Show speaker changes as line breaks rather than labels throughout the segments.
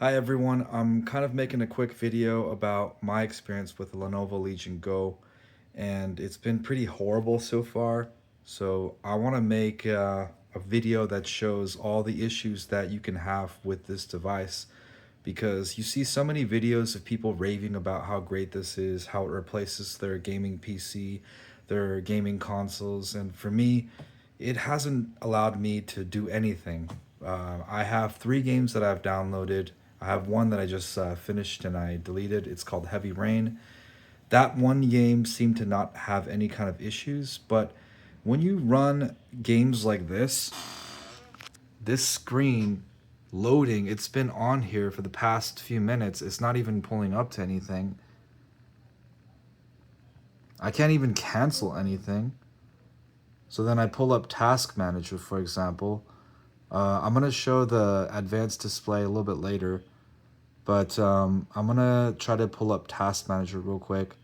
Hi everyone, I'm kind of making a quick video about my experience with the Lenovo Legion Go, and it's been pretty horrible so far. So I want to make a video that shows all the issues that you can have with this device, because you see so many videos of people raving about how great this is, how it replaces their gaming PC, their gaming consoles, and for me, it hasn't allowed me to do anything. I have three games that I've downloaded. I have one that I just finished and I deleted. It's called Heavy Rain. That one game seemed to not have any kind of issues, but when you run games like this screen loading, it's been on here for the past few minutes. It's not even pulling up to anything. I can't even cancel anything. So then I pull up Task Manager, for example. I'm going to show the advanced display a little bit later, but I'm going to try to pull up Task Manager real quick,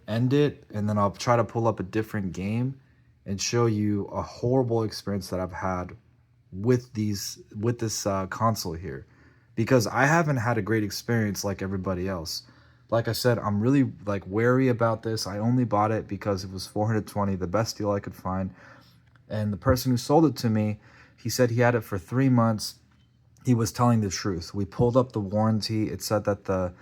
end it, and then I'll try to pull up a different game and show you a horrible experience that I've had with this console here, because I haven't had a great experience like everybody else. Like I said, I'm really like wary about this. I only bought it because it was 420, the best deal I could find. And the person who sold it to me, he said he had it for 3 months. He was telling the truth. We pulled up the warranty. It said that the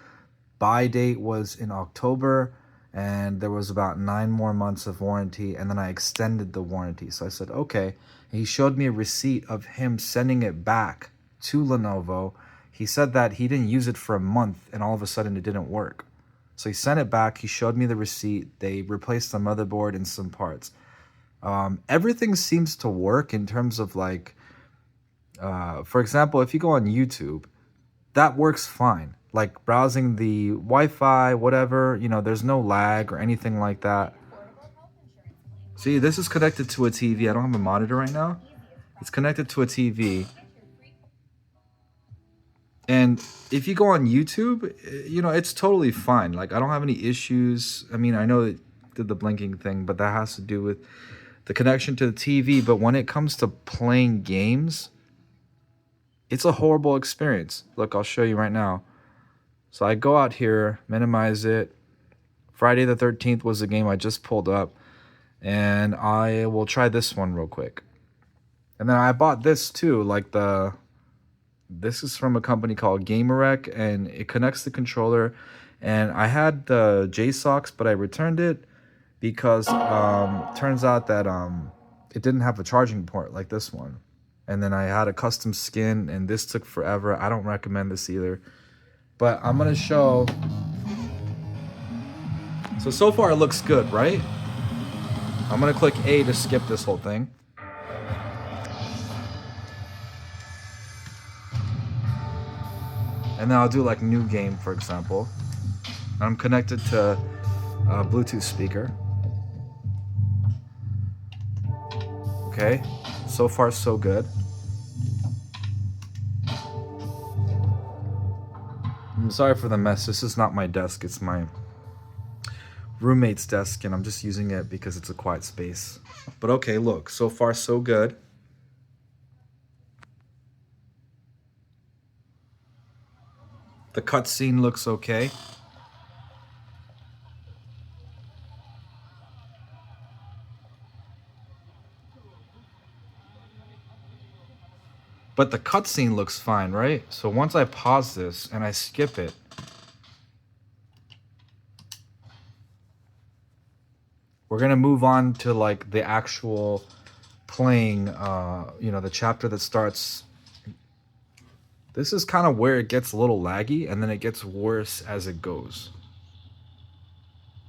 buy date was in October and there was about 9 more months of warranty, and then I extended the warranty. So I said, okay. And he showed me a receipt of him sending it back to Lenovo. He said that he didn't use it for a month and all of a sudden it didn't work. So he sent it back. He showed me the receipt. They replaced the motherboard and some parts. Everything seems to work in terms of like, for example, if you go on YouTube, that works fine. Like browsing the Wi-Fi, whatever, there's no lag or anything like that. See, this is connected to a TV. I don't have a monitor right now. It's connected to a TV. And if you go on YouTube, it's totally fine. Like, I don't have any issues. I mean, I know it did the blinking thing, but that has to do with the connection to the TV. But when it comes to playing games, it's a horrible experience. Look, I'll show you right now. So I go out here, minimize it. Friday the 13th was the game I just pulled up. And I will try this one real quick. And then I bought this too, this is from a company called Gamerec, and it connects the controller. And I had the JSOX, but I returned it because turns out that it didn't have a charging port like this one. And then I had a custom skin, and this took forever. I don't recommend this either. But I'm gonna show. So far it looks good, right? I'm gonna click A to skip this whole thing. And then I'll do like new game, for example. I'm connected to a Bluetooth speaker. Okay, so far so good. I'm sorry for the mess. This is not my desk. It's my roommate's desk, and I'm just using it because it's a quiet space. But okay, look, so far so good. The cutscene looks okay. But the cutscene looks fine, right? So once I pause this and I skip it, we're gonna move on to like the actual playing, the chapter that starts. This is kind of where it gets a little laggy, and then it gets worse as it goes.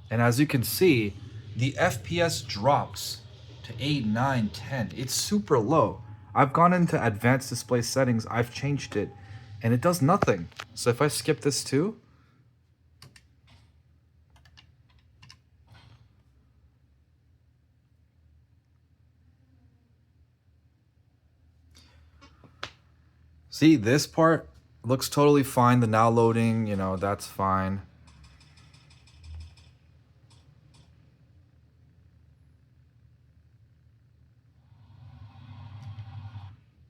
And as you can see, the FPS drops to 8, 9, 10. It's super low. I've gone into advanced display settings, I've changed it, and it does nothing. So if I skip this too, see, this part looks totally fine. The now loading, that's fine.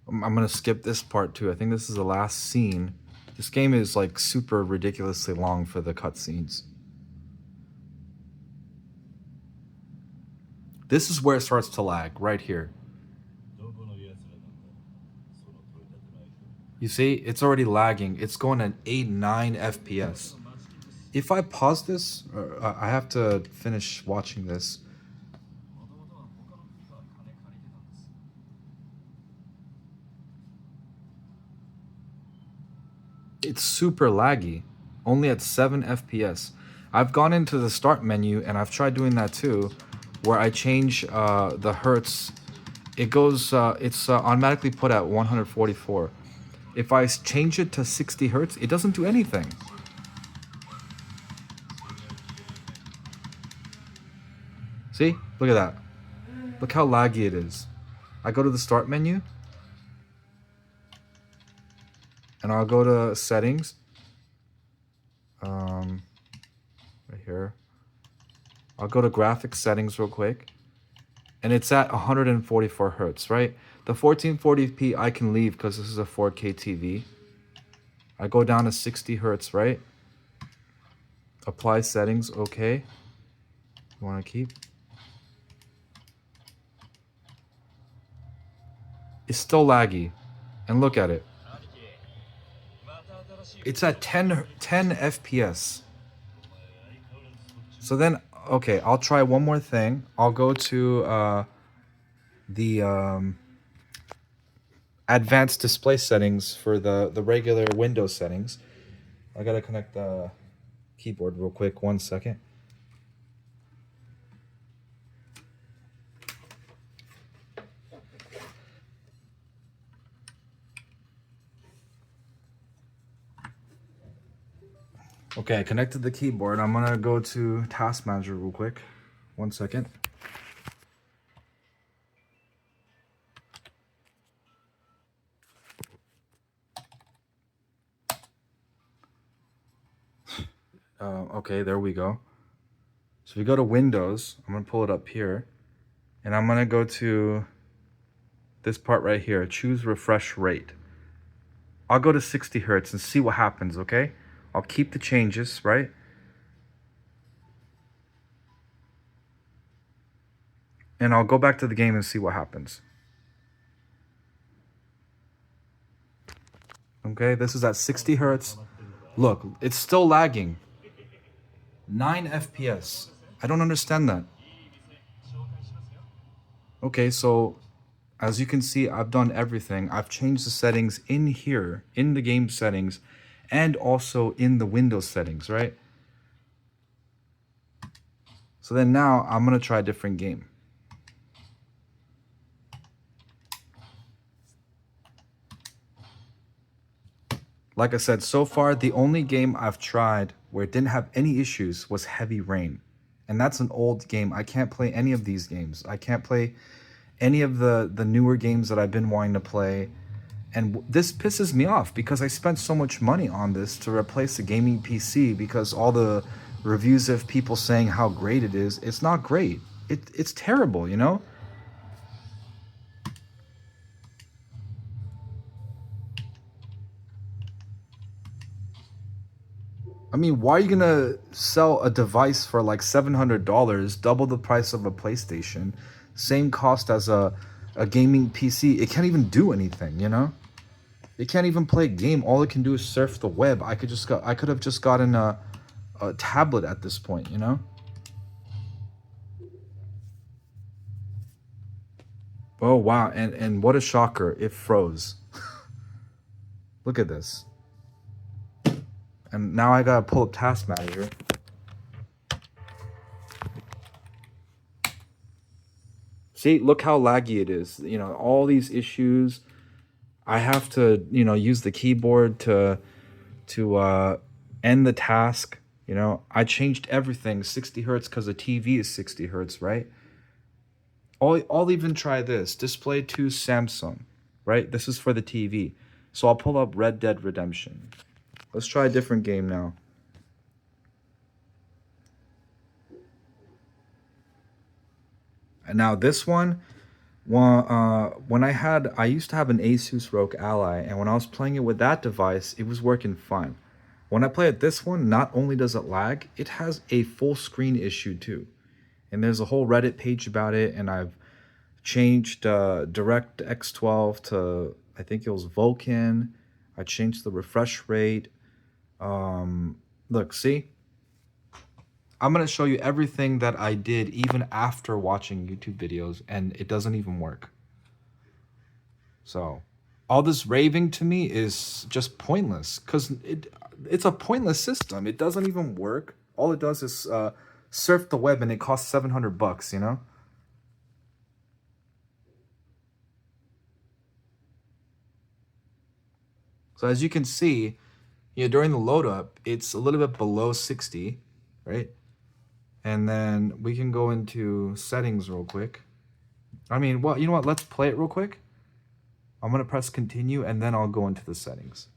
I'm gonna skip this part too. I think this is the last scene. This game is like super ridiculously long for the cutscenes. This is where it starts to lag, right here. You see, it's already lagging. It's going at 8, 9 FPS. If I pause this, I have to finish watching this. It's super laggy, only at 7 FPS. I've gone into the start menu and I've tried doing that too, where I change the hertz. It goes, it's automatically put at 144. If I change it to 60 hertz, it doesn't do anything. See? Look at that. Look how laggy it is. I go to the start menu and I'll go to settings. Right here. I'll go to graphics settings real quick. And it's at 144 hertz, right? The 1440p I can leave because this is a 4K TV. I go down to 60 hertz, right? Apply settings, okay. You want to keep? It's still laggy. And look at it. It's at 10 FPS. So then, okay, I'll try one more thing. I'll go to the advanced display settings for the regular Windows settings. I gotta connect the keyboard real quick. 1 second. Okay, I connected the keyboard. I'm gonna go to Task Manager real quick. 1 second. Okay, there we go. So if we go to Windows, I'm gonna pull it up here, and I'm gonna go to this part right here. Choose refresh rate. I'll go to 60 hertz and see what happens. Okay, I'll keep the changes, right? And I'll go back to the game and see what happens. Okay, this is at 60 hertz. Look, it's still lagging. 9 FPS. I don't understand that. Okay, so as you can see, I've done everything. I've changed the settings in here, in the game settings, and also in the Windows settings, right? So then now I'm gonna try a different game. Like I said, so far, the only game I've tried where it didn't have any issues was Heavy Rain. And that's an old game. I can't play any of these games. I can't play any of the newer games that I've been wanting to play. And this pisses me off because I spent so much money on this to replace a gaming PC because all the reviews of people saying how great it is, it's not great. It's terrible, you know? I mean, why are you gonna sell a device for like $700, double the price of a PlayStation, same cost as a gaming PC? It can't even do anything, you know? It can't even play a game. All it can do is surf the web. I could have just gotten a tablet at this point, you know? Oh wow, and what a shocker, it froze. Look at this. And now I gotta pull up Task Manager. See, look how laggy it is. You know, all these issues. I have to, you know, use the keyboard to end the task. You know, I changed everything 60 hertz because the TV is 60 hertz, right? I'll even try this. Display to Samsung, right? This is for the TV. So I'll pull up Red Dead Redemption. Let's try a different game now. And now this one, I used to have an Asus ROG Ally, and when I was playing it with that device, it was working fine. When I play at this one, not only does it lag, it has a full screen issue too. And there's a whole Reddit page about it, and I've changed DirectX 12 to, I think it was Vulkan. I changed the refresh rate. Look, see? I'm going to show you everything that I did even after watching YouTube videos, and it doesn't even work. So all this raving to me is just pointless, because it's a pointless system. It doesn't even work. All it does is surf the web, and it costs $700, you know? So as you can see, during the load up, it's a little bit below 60, right? And then we can go into settings real quick. I mean, well, you know what? Let's play it real quick. I'm going to press continue, and then I'll go into the settings.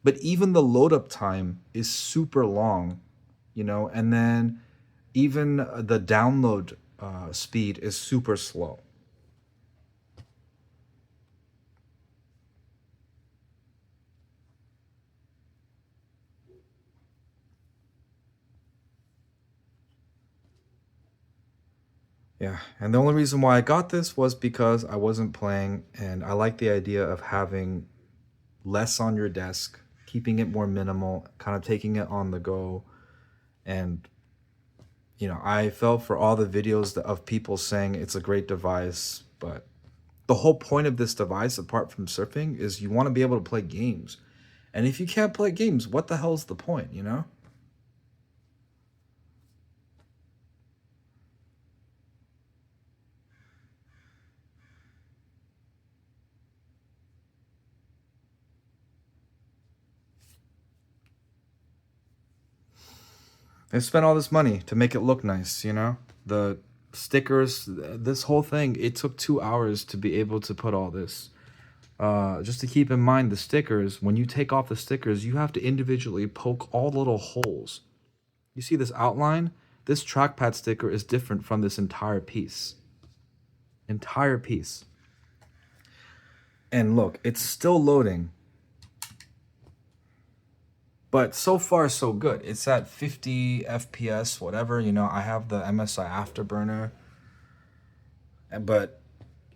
But even the load up time is super long, and then even the download speed is super slow. Yeah, and the only reason why I got this was because I wasn't playing, and I like the idea of having less on your desk, keeping it more minimal, kind of taking it on the go. And I fell for all the videos of people saying it's a great device, but the whole point of this device, apart from surfing, is you want to be able to play games. And if you can't play games, what the hell's the point, They spent all this money to make it look nice, The stickers, this whole thing, it took 2 hours to be able to put all this. Just to keep in mind, the stickers, when you take off the stickers, you have to individually poke all the little holes. You see this outline? This trackpad sticker is different from this entire piece. Entire piece. And look, it's still loading. But so far, so good. It's at 50 FPS, whatever. I have the MSI Afterburner. But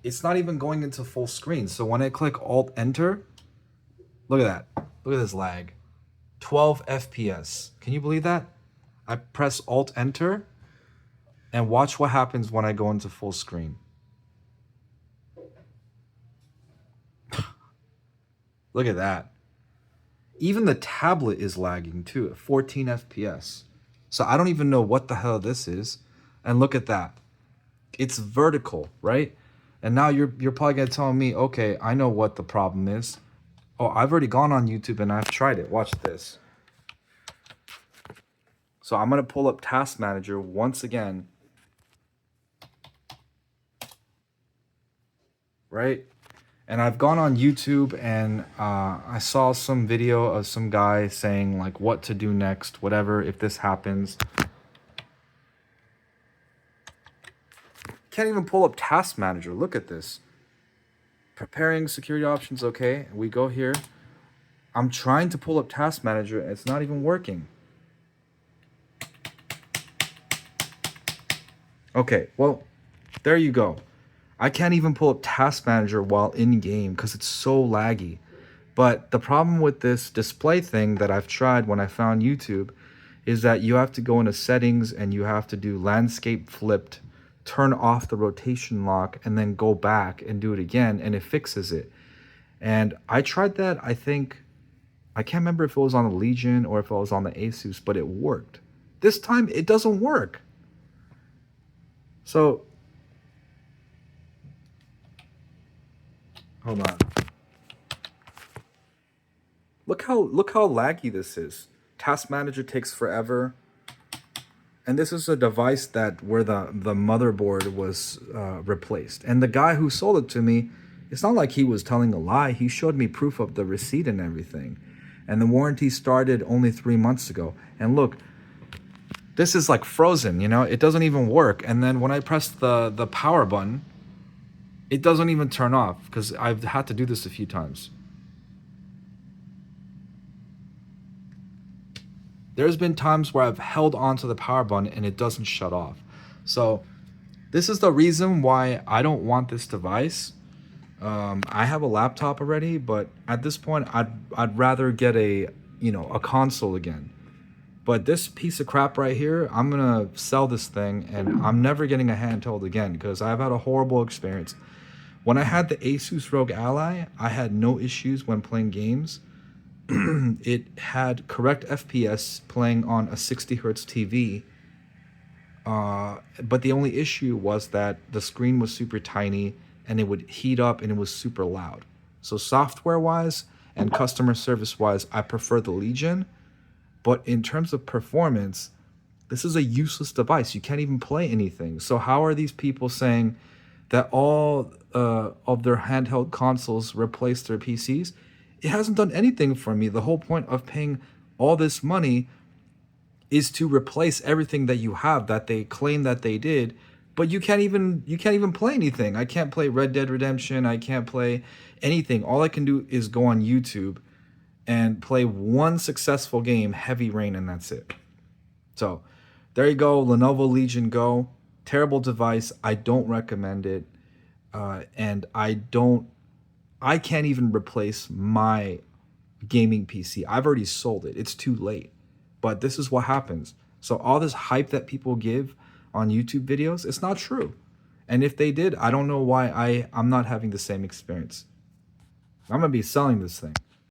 it's not even going into full screen. So when I click Alt-Enter, look at that. Look at this lag. 12 FPS. Can you believe that? I press Alt-Enter, and watch what happens when I go into full screen. Look at that. Even the tablet is lagging too at 14 FPS. So I don't even know what the hell this is. And look at that. It's vertical, right? And now you're probably gonna tell me, okay, I know what the problem is. Oh, I've already gone on YouTube and I've tried it. Watch this. So I'm gonna pull up Task Manager once again. Right? And I've gone on YouTube, and I saw some video of some guy saying like what to do next, whatever, if this happens. Can't even pull up Task Manager. Look at this. Preparing security options, okay. We go here. I'm trying to pull up Task Manager, and it's not even working. Okay, well, there you go. I can't even pull up Task Manager while in game because it's so laggy. But the problem with this display thing that I've tried when I found YouTube is that you have to go into settings and you have to do landscape flipped, turn off the rotation lock, and then go back and do it again, and it fixes it. And I tried that, I can't remember if it was on the Legion or if it was on the Asus, but it worked. This time it doesn't work. So hold on. Look how laggy this is. Task Manager takes forever. And this is a device where the motherboard was replaced. And the guy who sold it to me, it's not like he was telling a lie. He showed me proof of the receipt and everything. And the warranty started only 3 months ago. And look, this is like frozen, it doesn't even work. And then when I press the power button, It doesn't even turn off because I've had to do this a few times. There's been times where I've held onto the power button and it doesn't shut off. So this is the reason why I don't want this device. I have a laptop already, but at this point, I'd rather get a console again. But this piece of crap right here, I'm gonna sell this thing, and I'm never getting a handheld again because I've had a horrible experience. When I had the Asus ROG Ally, I had no issues when playing games. It had correct FPS playing on a 60 hertz TV. But the only issue was that the screen was super tiny and it would heat up and it was super loud. So software wise and customer service wise, I prefer the Legion. But in terms of performance, this is a useless device. You can't even play anything. So how are these people saying that all of their handheld consoles replace their PCs? It hasn't done anything for me. The whole point of paying all this money is to replace everything that you have that they claim that they did, but you can't even play anything. I can't play Red Dead Redemption. I can't play anything. All I can do is go on YouTube and play one successful game, Heavy Rain, and that's it. So there you go, Lenovo Legion Go. Terrible device. I don't recommend it. And I can't even replace my gaming PC. I've already sold it. It's too late. But this is what happens. So all this hype that people give on YouTube videos, it's not true. And if they did, I don't know why I'm not having the same experience. I'm gonna be selling this thing.